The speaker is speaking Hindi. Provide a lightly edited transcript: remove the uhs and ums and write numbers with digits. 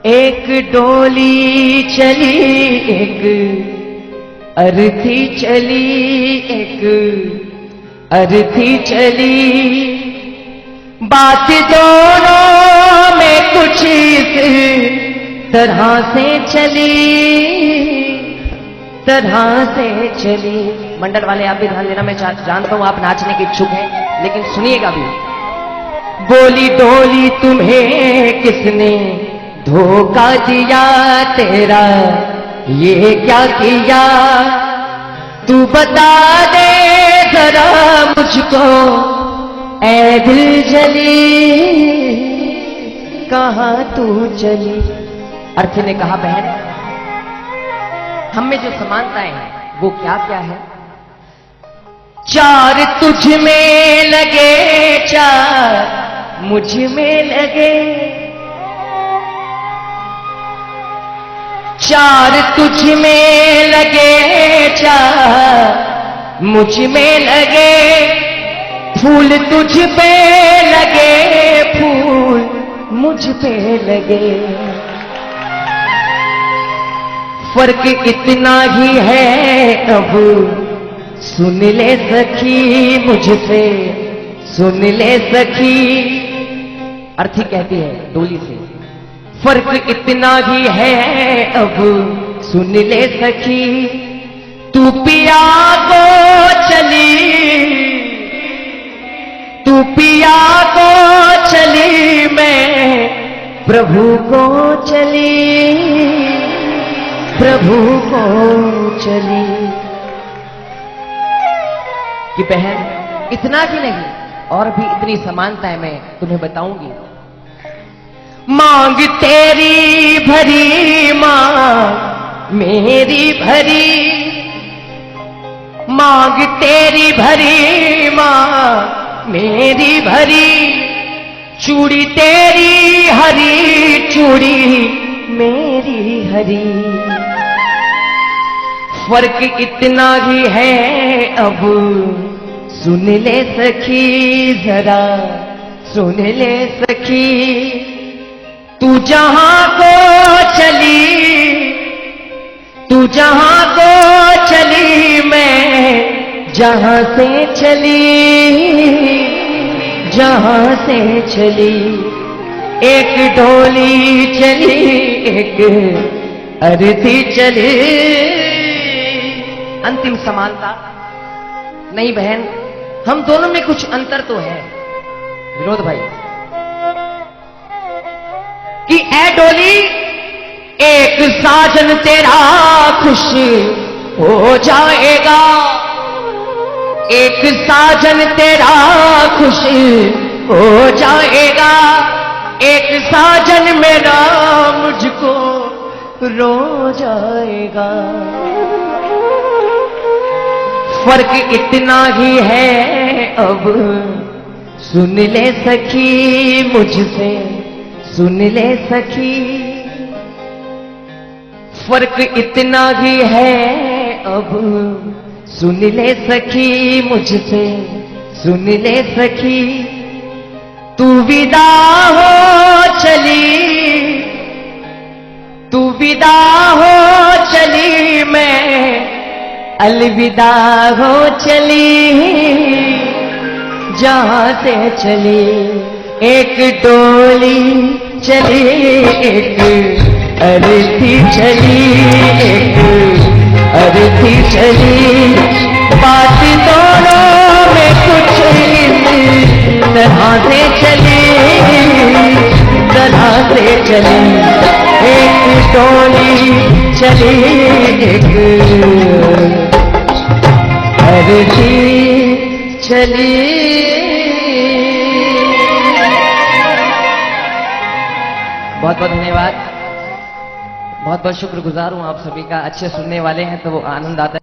एक डोली चली एक अर्थी चली, एक अर्थी चली, बात दोनों में कुछ इस तरह से चली। मंडल वाले आप भी ध्यान देना, मैं जानता हूं आप नाचने के इच्छुक हैं, लेकिन सुनिएगा भी। बोली डोली तुम्हें किसने धोखा दिया, तेरा ये क्या किया, तू बता दे जरा मुझको ऐ दिल जली, कहां तू चली। अर्थ ने कहा बहन, हम में जो समानताएं हैं वो क्या क्या है। चार तुझ में लगे, चार मुझ में लगे, चार तुझ में लगे, चार मुझ में लगे, फूल तुझ पे लगे, फूल मुझ पे लगे, फर्क इतना ही है अब सुन ले सखी मुझसे, सुन ले सखी। अर्थी कहती है डोली से, फर्क इतना ही है अब सुन ले सखी, तू पिया को चली, तू पिया को चली, मैं प्रभु को चली, प्रभु को चली। कि बहन इतना ही नहीं, और भी इतनी समानताएं मैं तुम्हें बताऊंगी। मांग तेरी भरी, मांग मेरी भरी, मांग तेरी भरी, मांग मेरी भरी, चूड़ी तेरी हरी, चूड़ी मेरी हरी, फर्क इतना ही है अब सुन ले सखी जरा, सुन ले सखी। तू जहां को चली, तू जहां को चली, मैं जहां से चली, जहां से चली। एक डोली चली एक अर्थी चली। अंतिम समानता नहीं बहन, हम दोनों में कुछ अंतर तो है विनोद भाई। कि ऐ डोली एक साजन तेरा खुश हो जाएगा, एक साजन तेरा खुश हो जाएगा, एक साजन मेरा मुझको रो जाएगा। फर्क इतना ही है अब सुन ले सखी मुझसे, सुन ले सखी। फर्क इतना ही है अब सुन ले सखी मुझसे, सुन ले सखी। तू विदा हो चली, तू विदा हो चली, मैं अलविदा हो चली, जहां से चली। एक डोली चली एक अर्थी चली, एक अर्थी चली, बात दोनों में कुछ तरह से चली, तरह से चली। एक डोली चली एक अर्थी चली। बहुत बहुत धन्यवाद, बहुत बहुत शुक्रगुजार हूं आप सभी का। अच्छे सुनने वाले हैं तो आनंद आता है।